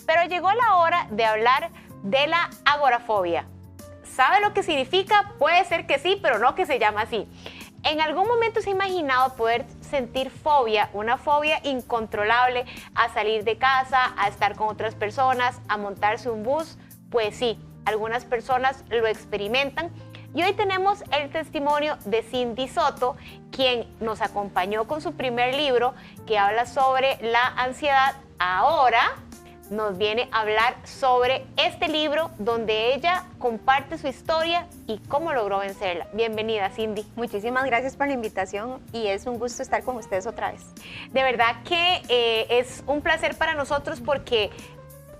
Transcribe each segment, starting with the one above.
Pero llegó la hora de hablar de la agorafobia. ¿Sabe lo que significa? Puede ser que sí, pero no que se llama así. ¿En algún momento se ha imaginado poder sentir fobia, una fobia incontrolable a salir de casa, a estar con otras personas, a montarse un bus? Pues sí, algunas personas lo experimentan. Y hoy tenemos el testimonio de Cindy Soto, quien nos acompañó con su primer libro que habla sobre la ansiedad. Ahora nos viene a hablar sobre este libro donde ella comparte su historia y cómo logró vencerla. Bienvenida, Cindy. Muchísimas gracias por la invitación y es un gusto estar con ustedes otra vez. De verdad que es un placer para nosotros porque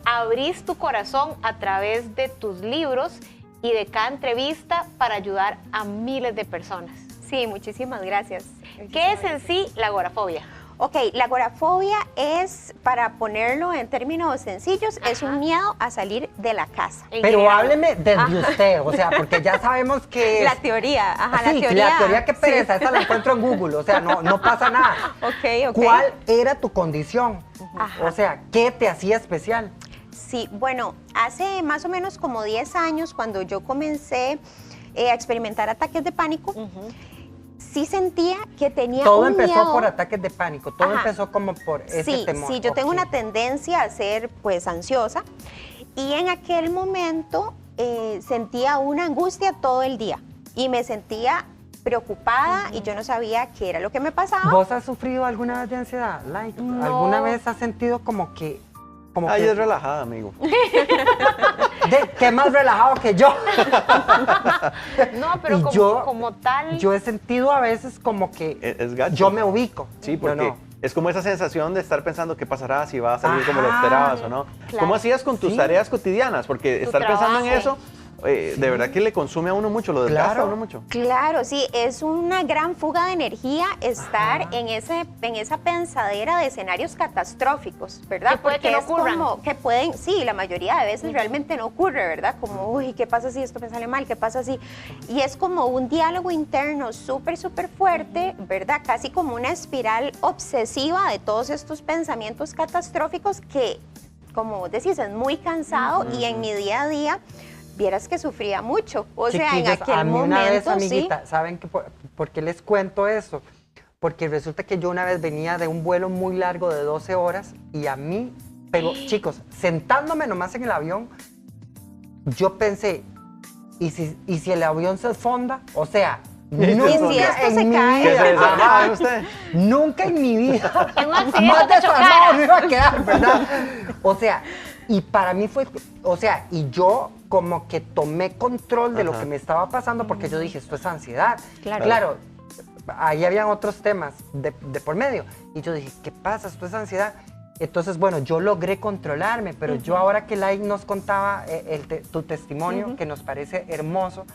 abrís tu corazón a través de tus libros y de cada entrevista para ayudar a miles de personas. Sí, muchísimas gracias. ¿Qué es en sí la agorafobia? Ok, la agorafobia es, para ponerlo en términos sencillos, es un miedo a salir de la casa. Pero hábleme desde usted, o sea, porque ya sabemos que la teoría, sí, la teoría que pereza, esa la encuentro en Google, o sea, no pasa nada. Ok. ¿Cuál era tu condición? Ajá. O sea, ¿qué te hacía especial? Sí, bueno, hace más o menos como 10 años, cuando yo comencé a experimentar ataques de pánico, sí sentía que tenía todo un empezó miedo. por ataques de pánico, todo empezó como por ese temor. Sí, yo tengo una tendencia a ser pues ansiosa y en aquel momento sentía una angustia todo el día y me sentía preocupada y yo no sabía qué era lo que me pasaba. ¿Vos has sufrido alguna vez de ansiedad? No. ¿Alguna vez has sentido como que... Ahí es relajada, amigo. ¿Qué más relajado que yo? No, pero Y como tal... Yo he sentido a veces como que Es gacho. yo me ubico. Sí, porque no. es como esa sensación de estar pensando qué pasará, si va a salir como lo Ajá. esperabas o no. Claro. ¿Cómo hacías con tus Sí. tareas cotidianas? Porque Tu estar pensando en trabajo. eso, de verdad que le consume a uno mucho, lo desgasta Claro. a uno mucho. Claro, sí, es una gran fuga de energía estar en esa pensadera de escenarios catastróficos, ¿verdad? Que puede que no es ocurran. como que pueden, sí, la mayoría de veces realmente no ocurre, ¿verdad? Como, uy, ¿qué pasa si esto me sale mal? ¿Qué pasa si...? Y es como un diálogo interno súper fuerte, ¿verdad? Casi como una espiral obsesiva de todos estos pensamientos catastróficos que, como vos decís, es muy cansado y en mi día a día... Vieras que sufría mucho, o sea, en Chiquillos, aquel a mí una vez, momento, amiguita, sí. ¿saben por qué les cuento eso? Porque resulta que yo una vez venía de un vuelo muy largo de 12 horas y a mí, pero chicos, sentándome nomás en el avión, yo pensé, ¿y si el avión se fonda? O sea, nunca si esto se en mi cae? ¿Qué se vida, desarmaba usted? nunca en mi vida, En un accidente más te desarmado chocara. no iba a quedar, ¿verdad? O sea, y para mí fue, o sea, y yo como que tomé control de lo que me estaba pasando porque yo dije, esto es ansiedad. Claro, ahí habían otros temas de por medio. Y yo dije, ¿qué pasa? Esto es ansiedad. Entonces, bueno, yo logré controlarme, pero yo ahora que Lai nos contaba tu testimonio, que nos parece hermoso,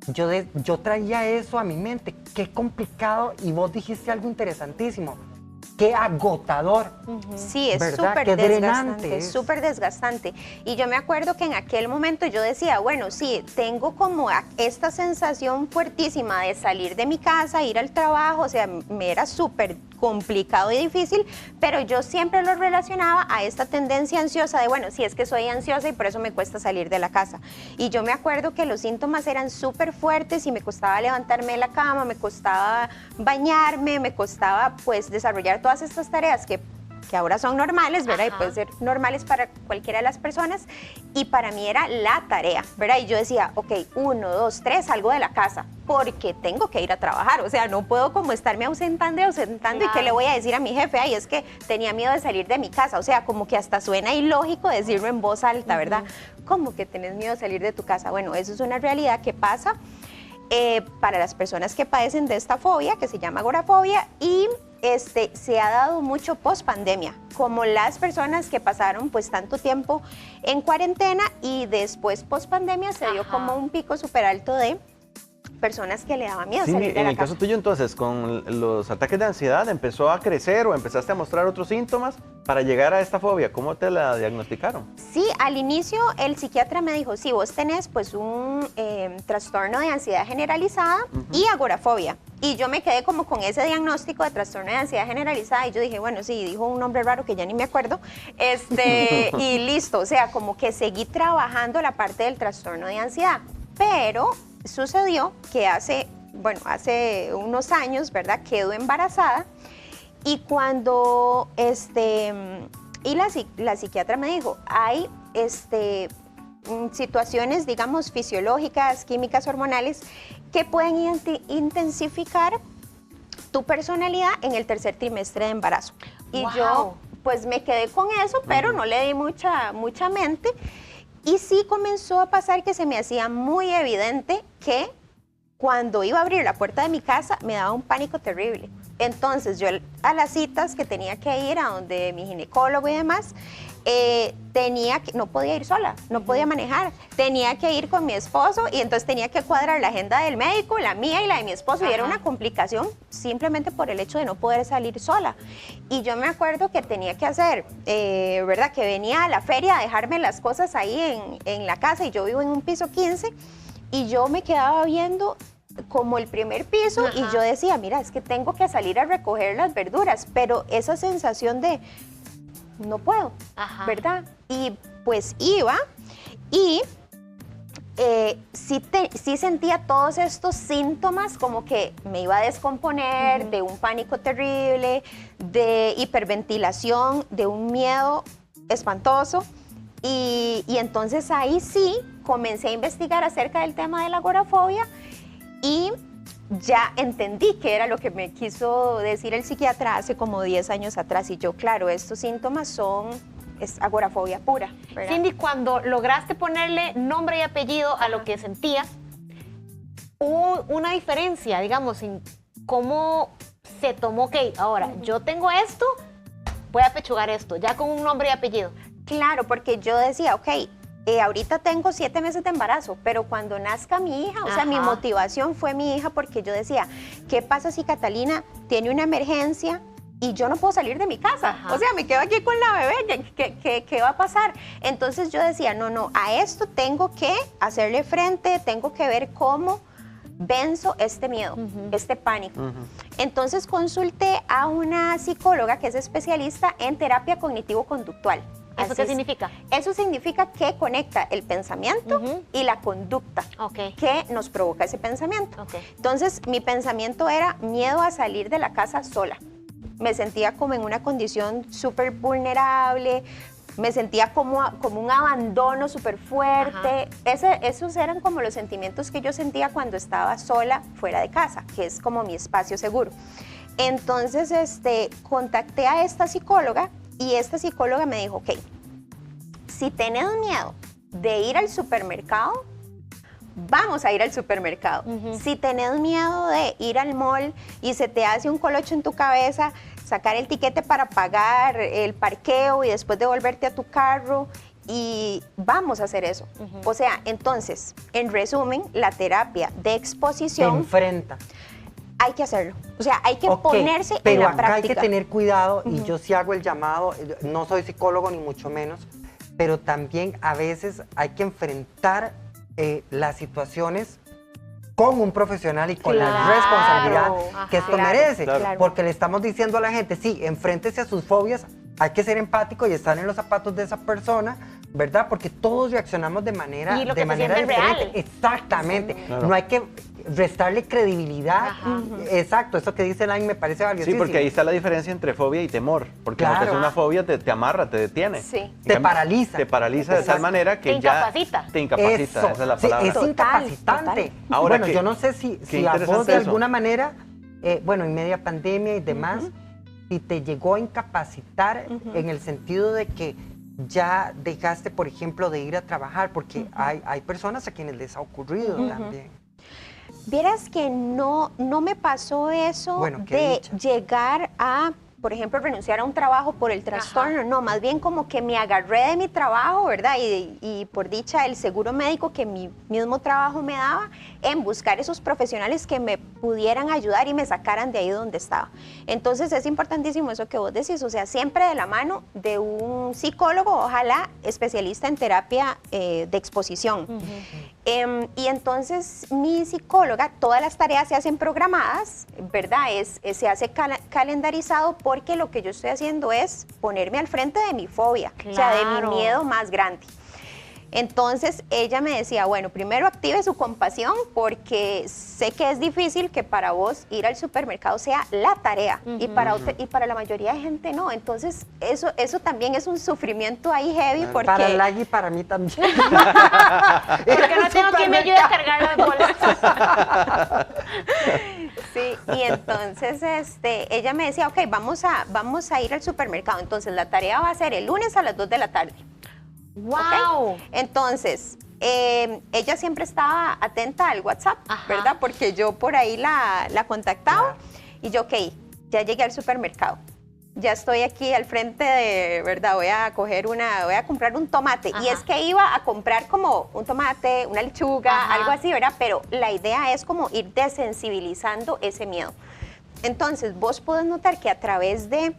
yo traía eso a mi mente. Qué complicado, y vos dijiste algo interesantísimo. Qué agotador. Sí, es ¿verdad? súper Qué drenante desgastante, es. súper desgastante. Y yo me acuerdo que en aquel momento yo decía, bueno, sí, tengo como esta sensación fuertísima de salir de mi casa, ir al trabajo, o sea, me era súper complicado y difícil, pero yo siempre lo relacionaba a esta tendencia ansiosa de, bueno, sí, es que soy ansiosa y por eso me cuesta salir de la casa. Y yo me acuerdo que los síntomas eran súper fuertes y me costaba levantarme de la cama, me costaba bañarme, me costaba pues desarrollar todas estas tareas que ahora son normales, ¿verdad? Y pueden ser normales para cualquiera de las personas. Y para mí era la tarea, ¿verdad? Y yo decía, ok, 1, 2, 3, salgo de la casa porque tengo que ir a trabajar. O sea, no puedo como estarme ausentando. Claro. ¿Y qué le voy a decir a mi jefe? Ay, es que tenía miedo de salir de mi casa. O sea, como que hasta suena ilógico decirlo en voz alta, ¿verdad? ¿Cómo que tenés miedo de salir de tu casa? Bueno, eso es una realidad que pasa para las personas que padecen de esta fobia, que se llama agorafobia, y se ha dado mucho post pandemia, como las personas que pasaron pues tanto tiempo en cuarentena y después post pandemia se dio como un pico súper alto de personas que le daban miedo Sí, salir de en la el casa. caso tuyo entonces, con los ataques de ansiedad, ¿empezó a crecer o empezaste a mostrar otros síntomas para llegar a esta fobia? ¿Cómo te la diagnosticaron? Sí, al inicio el psiquiatra me dijo, sí, vos tenés pues un trastorno de ansiedad generalizada y agorafobia. Y yo me quedé como con ese diagnóstico de trastorno de ansiedad generalizada y yo dije, bueno, sí, dijo un nombre raro que ya ni me acuerdo, y listo, o sea, como que seguí trabajando la parte del trastorno de ansiedad, pero sucedió que hace unos años, ¿verdad?, quedo embarazada y cuando, y la psiquiatra me dijo, hay, situaciones, digamos, fisiológicas, químicas, hormonales, que pueden intensificar tu personalidad en el tercer trimestre de embarazo. Y yo, pues, me quedé con eso, pero no le di mucha mente. Y sí comenzó a pasar que se me hacía muy evidente que cuando iba a abrir la puerta de mi casa, me daba un pánico terrible. Entonces, yo a las citas que tenía que ir, a donde mi ginecólogo y demás, no podía ir sola, no podía manejar, tenía que ir con mi esposo y entonces tenía que cuadrar la agenda del médico, la mía y la de mi esposo, y era una complicación simplemente por el hecho de no poder salir sola. Y yo me acuerdo que tenía que hacer, ¿verdad?, que venía a la feria a dejarme las cosas ahí en la casa, y yo vivo en un piso 15, y yo me quedaba viendo como el primer piso, y yo decía, mira, es que tengo que salir a recoger las verduras, pero esa sensación de no puedo, ¿verdad? Y pues iba y sí sentía todos estos síntomas, como que me iba a descomponer, de un pánico terrible, de hiperventilación, de un miedo espantoso. Y entonces ahí sí comencé a investigar acerca del tema de la agorafobia y ya entendí qué era lo que me quiso decir el psiquiatra hace como 10 años atrás. Y yo, claro, estos síntomas es agorafobia pura, ¿verdad? Cindy, cuando lograste ponerle nombre y apellido a lo que sentías, hubo una diferencia, digamos, en cómo se tomó, ok, ahora yo tengo esto, voy a pechugar esto, ya con un nombre y apellido. Claro, porque yo decía, ok, ahorita tengo 7 meses de embarazo, pero cuando nazca mi hija, o sea, mi motivación fue mi hija, porque yo decía, ¿qué pasa si Catalina tiene una emergencia y yo no puedo salir de mi casa? O sea, me quedo aquí con la bebé, ¿qué va a pasar? Entonces yo decía, no, a esto tengo que hacerle frente, tengo que ver cómo venzo este miedo, este pánico. Entonces consulté a una psicóloga que es especialista en terapia cognitivo-conductual. ¿Eso qué significa? Eso significa que conecta el pensamiento y la conducta que nos provoca ese pensamiento. Entonces, mi pensamiento era miedo a salir de la casa sola. Me sentía como en una condición súper vulnerable, me sentía como un abandono súper fuerte. Esos eran como los sentimientos que yo sentía cuando estaba sola fuera de casa, que es como mi espacio seguro. Entonces, contacté a esta psicóloga. Y esta psicóloga me dijo, ok, si tenés miedo de ir al supermercado, vamos a ir al supermercado. Si tenés miedo de ir al mall y se te hace un colocho en tu cabeza, sacar el tiquete para pagar el parqueo y después devolverte a tu carro, y vamos a hacer eso. O sea, entonces, en resumen, la terapia de exposición... Te enfrenta. Hay que hacerlo, o sea, hay que ponerse en la práctica. Pero acá hay que tener cuidado, y yo sí hago el llamado, no soy psicólogo ni mucho menos, pero también a veces hay que enfrentar las situaciones con un profesional y con la responsabilidad que esto merece. Porque le estamos diciendo a la gente, sí, enfréntese a sus fobias, hay que ser empático y estar en los zapatos de esa persona, ¿verdad? Porque todos reaccionamos de manera diferente. Real. Exactamente. No hay que restarle credibilidad. Exacto, eso que dice Elaine me parece valiosísimo. Sí, porque ahí está la diferencia entre fobia y temor. Porque lo que es una fobia te amarra, te detiene. Sí. Te paraliza. Te paraliza de tal manera que te incapacita. Te incapacita, esa es la palabra. Sí, es incapacitante. Ahora, bueno, yo no sé si a vos de alguna manera, en media pandemia y demás, si te llegó a incapacitar en el sentido de que ya dejaste, por ejemplo, de ir a trabajar, porque hay personas a quienes les ha ocurrido también. Vieras que no me pasó eso de llegar a, por ejemplo, renunciar a un trabajo por el trastorno. No, más bien como que me agarré de mi trabajo, ¿verdad? Y por dicha el seguro médico que mi mismo trabajo me daba, en buscar esos profesionales que me pudieran ayudar y me sacaran de ahí donde estaba. Entonces es importantísimo eso que vos decís, o sea, siempre de la mano de un psicólogo, ojalá especialista en terapia de exposición. Y entonces mi psicóloga, todas las tareas se hacen programadas, ¿verdad? Se hace calendarizado porque lo que yo estoy haciendo es ponerme al frente de mi fobia, o sea, de mi miedo más grande. Entonces ella me decía, bueno, primero active su compasión porque sé que es difícil que para vos ir al supermercado sea la tarea y para la mayoría de gente no. Entonces eso también es un sufrimiento ahí heavy porque... Para Lagui y para mí también. Porque no tengo quien me ayude a cargar los boletos. Sí, y entonces ella me decía, ok, vamos a ir al supermercado. Entonces la tarea va a ser el lunes a las 2 de la tarde. ¡Wow! Okay. Entonces, ella siempre estaba atenta al WhatsApp, ¿verdad? Porque yo por ahí la contactaba y yo, ok, ya llegué al supermercado. Ya estoy aquí al frente de, ¿verdad? Voy a comprar un tomate. Y es que iba a comprar como un tomate, una lechuga, algo así, ¿verdad? Pero la idea es como ir desensibilizando ese miedo. Entonces, vos podés notar que a través de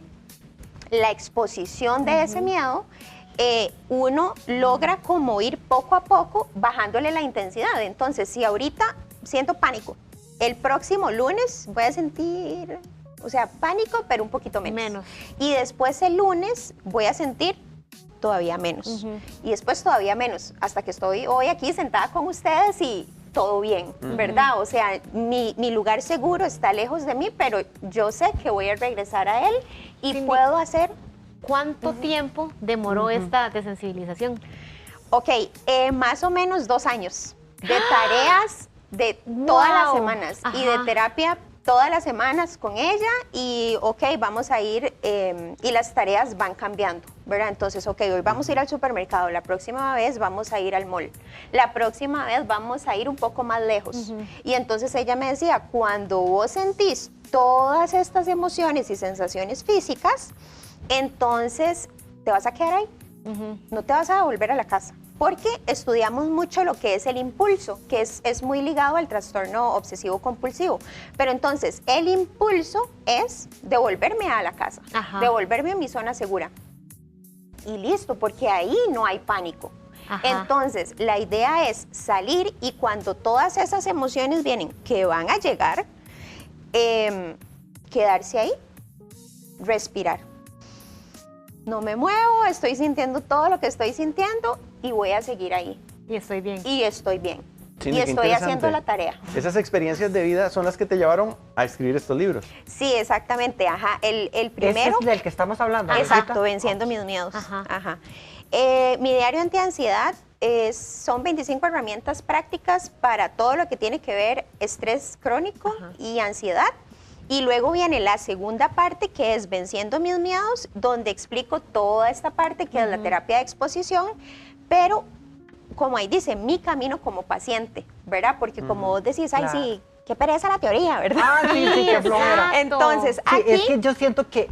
la exposición de ese miedo, uno logra como ir poco a poco bajándole la intensidad. Entonces, si ahorita siento pánico, el próximo lunes voy a sentir, o sea, pánico, pero un poquito menos. Y después el lunes voy a sentir todavía menos. Y después todavía menos, hasta que estoy hoy aquí sentada con ustedes y todo bien, ¿verdad? O sea, mi lugar seguro está lejos de mí, pero yo sé que voy a regresar a él y puedo hacer... ¿Cuánto tiempo demoró esta desensibilización? Ok, más o menos 2 años de tareas de todas las semanas y de terapia todas las semanas con ella y ok, vamos a ir y las tareas van cambiando, ¿verdad? Entonces, ok, hoy vamos a ir al supermercado, la próxima vez vamos a ir al mall, la próxima vez vamos a ir un poco más lejos. Y entonces ella me decía, cuando vos sentís todas estas emociones y sensaciones físicas, entonces te vas a quedar ahí, no te vas a volver a la casa, porque estudiamos mucho lo que es el impulso, que es muy ligado al trastorno obsesivo compulsivo, pero entonces el impulso es devolverme a la casa, devolverme a mi zona segura y listo, porque ahí no hay pánico. Entonces la idea es salir y cuando todas esas emociones vienen, que van a llegar, quedarse ahí, respirar. No me muevo, estoy sintiendo todo lo que estoy sintiendo y voy a seguir ahí. Y estoy bien. Y estoy bien. Sí, y estoy haciendo la tarea. Esas experiencias de vida son las que te llevaron a escribir estos libros. Sí, exactamente. El primero... Ese es del que estamos hablando. Exacto, Venciendo mis miedos. Mi diario antiansiedad son 25 herramientas prácticas para todo lo que tiene que ver estrés crónico y ansiedad. Y luego viene la segunda parte, que es Venciendo mis miedos, donde explico toda esta parte, que es la terapia de exposición, pero como ahí dice, mi camino como paciente, ¿verdad? Porque como vos decís, ay, sí, qué pereza la teoría, ¿verdad? Ah, sí, qué flojera. Entonces, sí, aquí... es que yo siento que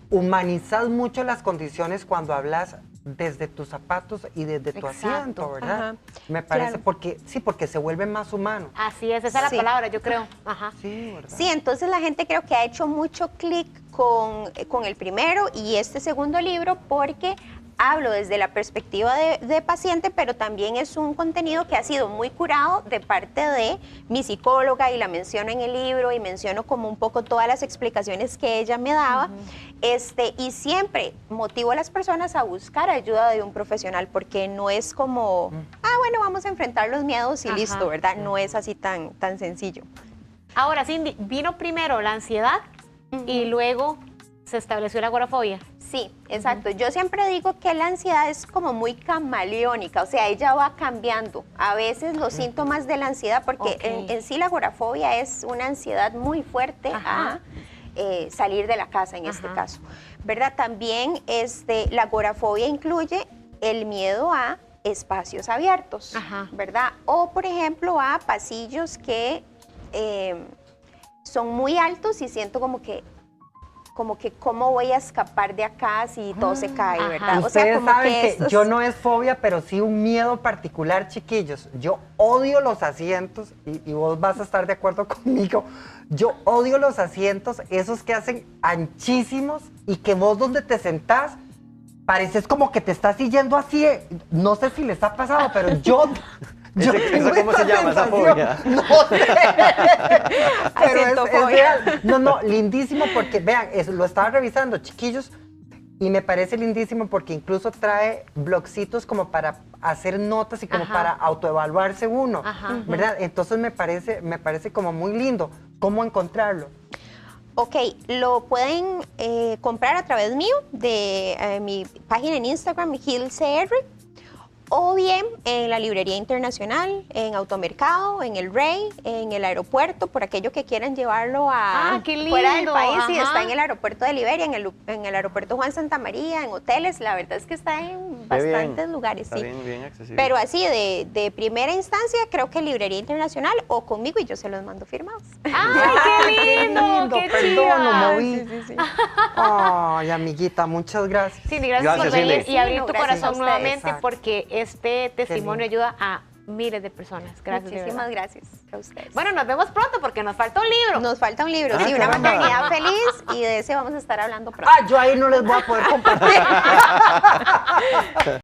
humanizas mucho las condiciones cuando hablas desde tus zapatos y desde tu asiento, ¿verdad? Me parece, porque se vuelve más humano. Así es, esa es la palabra, yo creo. Sí, ¿verdad? Sí, entonces la gente creo que ha hecho mucho clic con el primero y este segundo libro porque hablo desde la perspectiva de paciente, pero también es un contenido que ha sido muy curado de parte de mi psicóloga y la menciono en el libro y menciono como un poco todas las explicaciones que ella me daba. Y siempre motivo a las personas a buscar ayuda de un profesional porque no es como, bueno, vamos a enfrentar los miedos y listo, ¿verdad? No es así tan sencillo. Ahora, Cindy, vino primero la ansiedad y luego se estableció la agorafobia. Sí, exacto. Yo siempre digo que la ansiedad es como muy camaleónica, o sea, ella va cambiando. A veces los síntomas de la ansiedad, porque en sí la agorafobia es una ansiedad muy fuerte a salir de la casa en este caso, ¿verdad? También la agorafobia incluye el miedo a espacios abiertos, ¿verdad? O, por ejemplo, a pasillos que son muy altos y siento como que cómo voy a escapar de acá si todo se cae, ¿verdad? O sea, como saben que yo no es fobia, pero sí un miedo particular, chiquillos. Yo odio los asientos, y vos vas a estar de acuerdo conmigo. Yo odio los asientos, esos que hacen anchísimos y que vos donde te sentás, pareces como que te estás yendo así. No sé si les ha pasado, pero yo ¿Eso cómo se llama, esa fobia? No sé. Pero es Acentofobia. real. No, lindísimo porque, vean, lo estaba revisando, chiquillos, y me parece lindísimo porque incluso trae blogcitos como para hacer notas y como Ajá. para autoevaluarse uno, Ajá. ¿verdad? Entonces me parece como muy lindo. ¿Cómo encontrarlo? Ok, lo pueden comprar a través mío, de mi página en Instagram, GilCR, o bien en la Librería Internacional, en Automercado, en el Rey, en el aeropuerto, por aquello que quieran llevarlo a qué fuera del lindo, país. Sí, ajá. está en el aeropuerto de Liberia, en el aeropuerto Juan Santa María, en hoteles. La verdad es que está en Qué bien. bastantes lugares, Está sí. bien accesible. Pero así, de primera instancia, creo que Librería Internacional o conmigo y yo se los mando firmados. ¡Ay, qué lindo! ¡Qué perdón, chiva! lo moví. Sí, sí, sí. Ay, amiguita, muchas gracias. Cindy, gracias por Gracias, venir Cindy. y abrir No, tu gracias a corazón ustedes. nuevamente porque este testimonio lindo. ayuda a miles de personas. Gracias. de Muchísimas verdad. gracias a ustedes. Bueno, nos vemos pronto porque nos falta un libro. Nos falta un libro, Ah, sí, una caramba. maternidad feliz, y de ese vamos a estar hablando pronto. Ah, yo ahí no les voy a poder compartir.